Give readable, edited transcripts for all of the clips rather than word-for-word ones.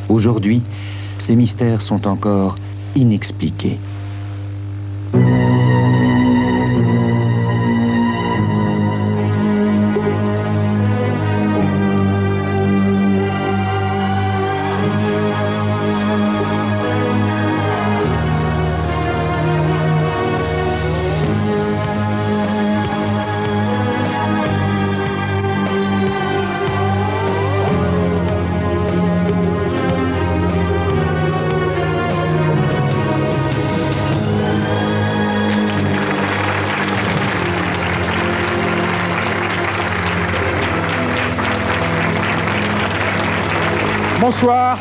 Aujourd'hui, ces mystères sont encore inexpliqués. Bonsoir.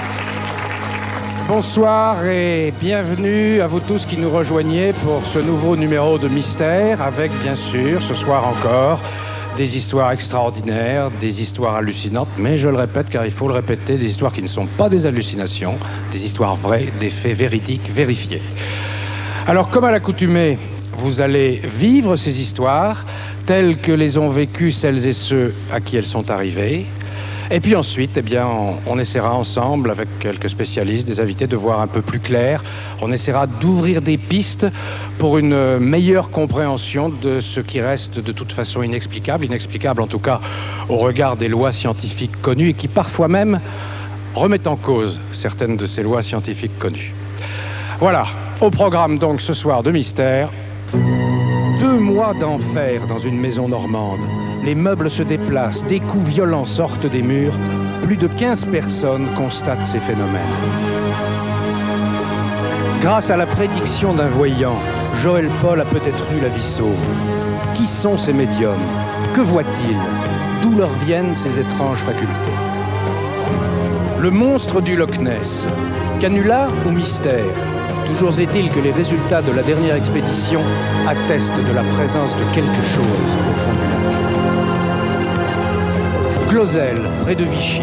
Bonsoir et bienvenue à vous tous qui nous rejoignez pour ce nouveau numéro de Mystère avec, bien sûr, ce soir encore, des histoires extraordinaires, des histoires hallucinantes, mais je le répète car il faut le répéter, des histoires qui ne sont pas des hallucinations, des histoires vraies, des faits véridiques, vérifiés. Alors, comme à l'accoutumée, vous allez vivre ces histoires telles que les ont vécues celles et ceux à qui elles sont arrivées. Et puis ensuite, eh bien, on essaiera ensemble, avec quelques spécialistes, des invités, de voir un peu plus clair. On essaiera d'ouvrir des pistes pour une meilleure compréhension de ce qui reste de toute façon inexplicable en tout cas au regard des lois scientifiques connues et qui parfois même remettent en cause certaines de ces lois scientifiques connues. Voilà, au programme donc ce soir de Mystère, 2 mois d'enfer dans une maison normande. Les meubles se déplacent, des coups violents sortent des murs. Plus de 15 personnes constatent ces phénomènes. Grâce à la prédiction d'un voyant, Joël Paul a peut-être eu la vie sauve. Qui sont ces médiums? Que voient-ils? D'où leur viennent ces étranges facultés? Le monstre du Loch Ness. Canular ou mystère? Toujours est-il que les résultats de la dernière expédition attestent de la présence de quelque chose au fond du lac. Clausel, près de Vichy.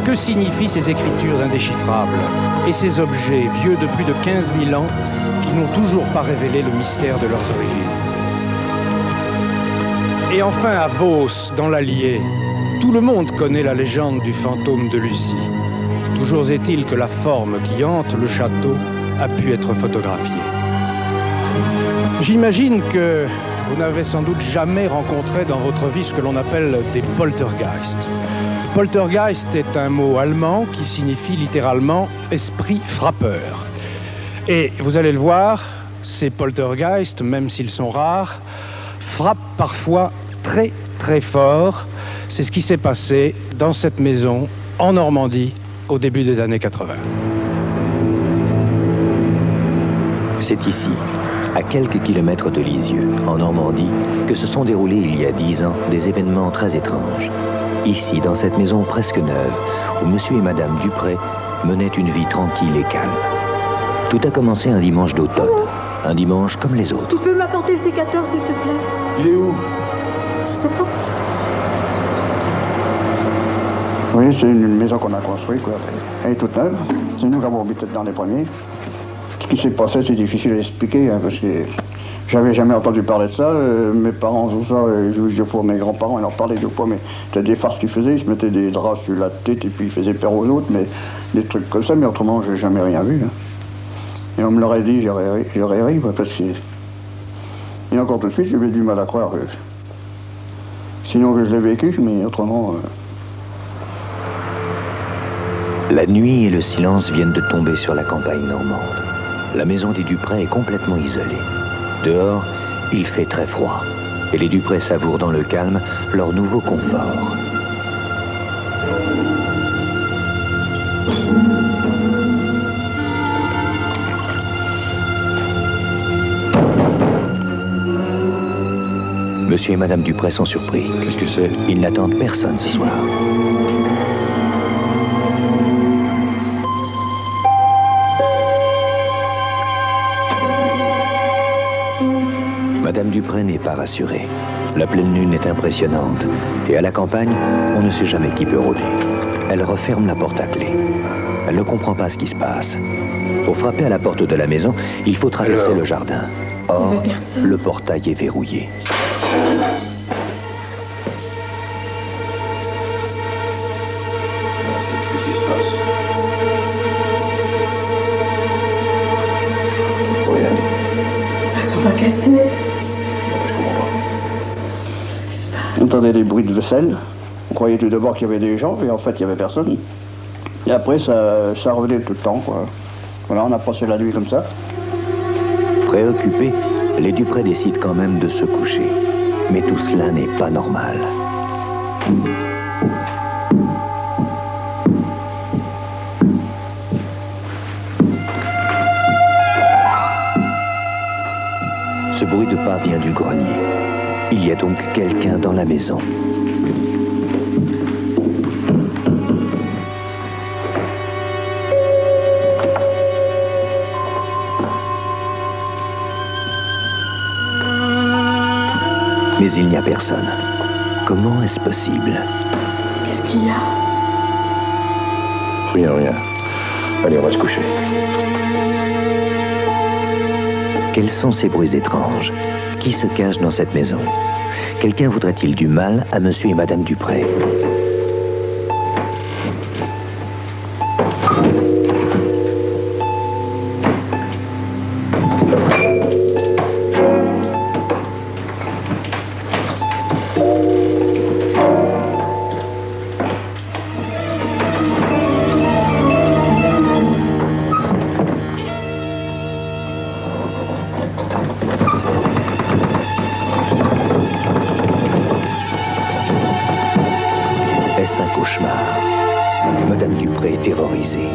Que signifient ces écritures indéchiffrables et ces objets vieux de plus de 15 000 ans qui n'ont toujours pas révélé le mystère de leurs origines? Et enfin à Vos, dans l'Allier, tout le monde connaît la légende du fantôme de Lucie. Toujours est-il que la forme qui hante le château a pu être photographiée. J'imagine que vous n'avez sans doute jamais rencontré dans votre vie ce que l'on appelle des poltergeists. Poltergeist est un mot allemand qui signifie littéralement « esprit frappeur ». Et vous allez le voir, ces poltergeists, même s'ils sont rares, frappent parfois très très fort. C'est ce qui s'est passé dans cette maison en Normandie au début des années 80. C'est ici, à quelques kilomètres de Lisieux, en Normandie, que se sont déroulés il y a 10 ans des événements très étranges. Ici, dans cette maison presque neuve, où monsieur et madame Dupré menaient une vie tranquille et calme. Tout a commencé un dimanche d'automne, un dimanche comme les autres. Tu peux m'apporter le sécateur, s'il te plaît? Il est où? Je sais pas. Oui, c'est une maison qu'on a construite, quoi. Elle est toute neuve. C'est nous qui avons habité dans les premiers. Ce qui s'est passé, c'est difficile à expliquer, hein, parce que j'avais jamais entendu parler de ça. Mes parents, tout ça, mes grands-parents, ils en parlaient deux fois, mais c'était des farces qu'ils faisaient. Ils se mettaient des draps sur la tête et puis ils faisaient peur aux autres, mais des trucs comme ça, mais autrement, j'ai jamais rien vu. Hein. Et on me l'aurait dit, j'aurais ri, parce que... Et encore tout de suite, j'avais du mal à croire. Sinon, je l'ai vécu, mais autrement... La nuit et le silence viennent de tomber sur la campagne normande. La maison des Dupré est complètement isolée. Dehors, il fait très froid. Et les Dupré savourent dans le calme leur nouveau confort. Monsieur et madame Dupré sont surpris. Qu'est-ce que c'est? Ils n'attendent personne ce soir. Madame Dupré n'est pas rassurée. La pleine lune est impressionnante. Et à la campagne, on ne sait jamais qui peut rôder. Elle referme la porte à clé. Elle ne comprend pas ce qui se passe. Pour frapper à la porte de la maison, il faut traverser le jardin. Or, le portail est verrouillé. entendait des bruits de vaisselle. On croyait tout d'abord qu'il y avait des gens, et en fait, il n'y avait personne. Et après, ça revenait tout le temps, quoi. Voilà, on a passé la nuit comme ça. Préoccupés, les Dupré décident quand même de se coucher. Mais tout cela n'est pas normal. Ce bruit de pas vient du grenier. Il y a donc quelqu'un dans la maison. Mais il n'y a personne. Comment est-ce possible? Qu'est-ce qu'il y a? Rien. Allez, on va se coucher. Quels sont ces bruits étranges? Qui se cache dans cette maison? Quelqu'un voudrait-il du mal à monsieur et madame Dupré? Est-ce un cauchemar? Madame Dupré est terrorisée.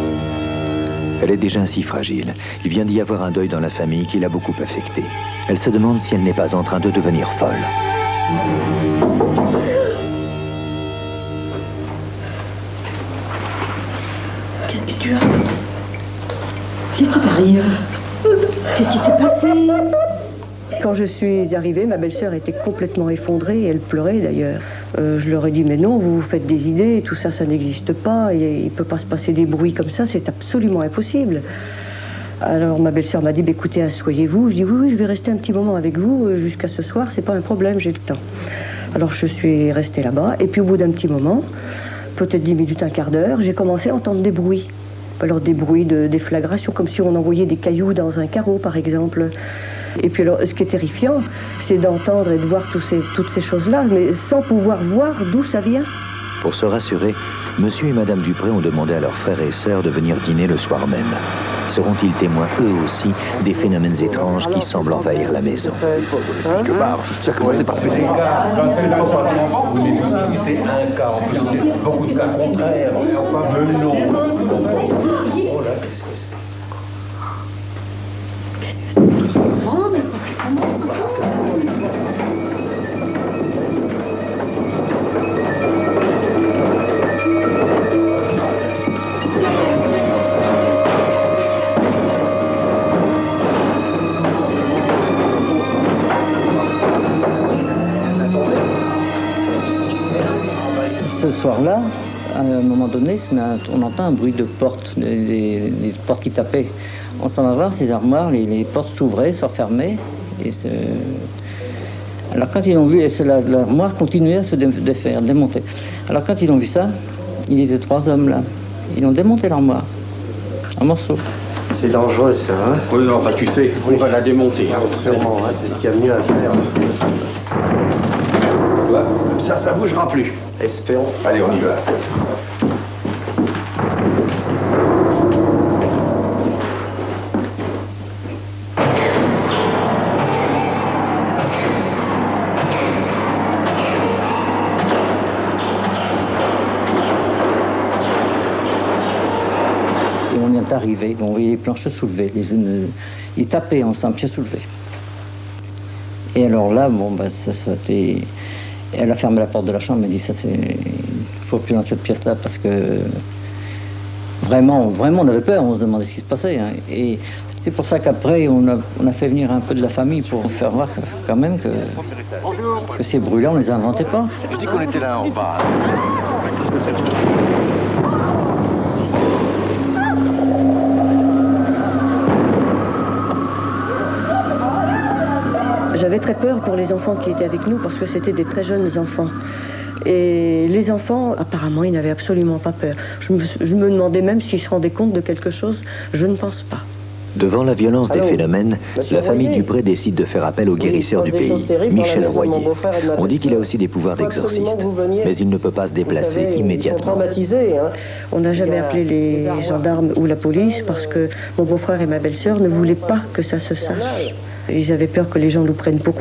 Elle est déjà si fragile. Il vient d'y avoir un deuil dans la famille qui l'a beaucoup affectée. Elle se demande si elle n'est pas en train de devenir folle. Qu'est-ce que tu as? Qu'est-ce qui t'arrive? Qu'est-ce qui s'est passé? Quand je suis arrivée, ma belle-sœur était complètement effondrée, elle pleurait d'ailleurs. Je leur ai dit, mais non, vous vous faites des idées, tout ça, ça n'existe pas, et il ne peut pas se passer des bruits comme ça, c'est absolument impossible. Alors ma belle-sœur m'a dit, bah, écoutez, asseyez-vous. Je dis, oui, je vais rester un petit moment avec vous, jusqu'à ce soir, c'est pas un problème, j'ai le temps. Alors je suis restée là-bas, et puis au bout d'un petit moment, peut-être 10 minutes, un quart d'heure, j'ai commencé à entendre des bruits. Alors des bruits de déflagration, comme si on envoyait des cailloux dans un carreau, par exemple. Et puis alors, ce qui est terrifiant, c'est d'entendre et de voir toutes ces choses-là, mais sans pouvoir voir d'où ça vient. Pour se rassurer, monsieur et madame Dupré ont demandé à leurs frères et sœurs de venir dîner le soir même. Seront-ils témoins, eux aussi, des phénomènes étranges qui semblent envahir la maison? Quelque part, ça commençait par faire des cas. Vous n'étiez un cas, en plus, c'était beaucoup de cas contraires. Mais non. Oh là, qu'est-ce que c'est? Qu'est-ce que c'est? Oh, mais c'est comment ça? Ce soir-là, à un moment donné, on entend un bruit de porte, des portes qui tapaient. On s'en va voir ces armoires, les portes s'ouvraient, se refermaient. Alors quand ils ont vu, l'armoire continuait à se défaire, démonter. Alors quand ils ont vu ça, il y était 3 hommes là. Ils ont démonté l'armoire, en morceaux. C'est dangereux ça, hein? Oui, enfin tu sais, on va la démonter. Sûrement, hein, c'est ce qu'il y a mieux à faire. Ça bougera plus. Espérons. Allez, on y va. Et on est arrivé, on voyait les planches se soulever, ils tapaient ensemble, pieds soulevés. Et alors là, bon, bah, ça c'était... Elle a fermé la porte de la chambre, elle m'a dit, ça c'est... Il faut plus dans cette pièce-là, parce que... Vraiment, on avait peur, on se demandait ce qui se passait. Hein. Et c'est pour ça qu'après, on a fait venir un peu de la famille pour faire voir quand même que ces bruits-là, on les inventait pas. Je dis qu'on était là en bas. J'avais très peur pour les enfants qui étaient avec nous parce que c'était des très jeunes enfants. Et les enfants, apparemment, ils n'avaient absolument pas peur. Je me demandais même s'ils se rendaient compte de quelque chose. Je ne pense pas. Devant la violence des Allô, phénomènes, Monsieur la famille Royer. Dupré décide de faire appel au guérisseur du des pays, choses terribles dans la Michel maison de mon Royer. beau-frère et de ma On dit qu'il a belle-sœur. aussi des pouvoirs Il faut absolument d'exorciste, que vous veniez. mais il ne peut pas se déplacer Vous savez, Ils immédiatement. sont traumatisés. Hein. On n'a jamais Il y a appelé les des armoires. gendarmes ou la police parce que mon beau-frère et ma belle-sœur ne voulaient pas que ça se sache. Ils avaient peur que les gens nous prennent pour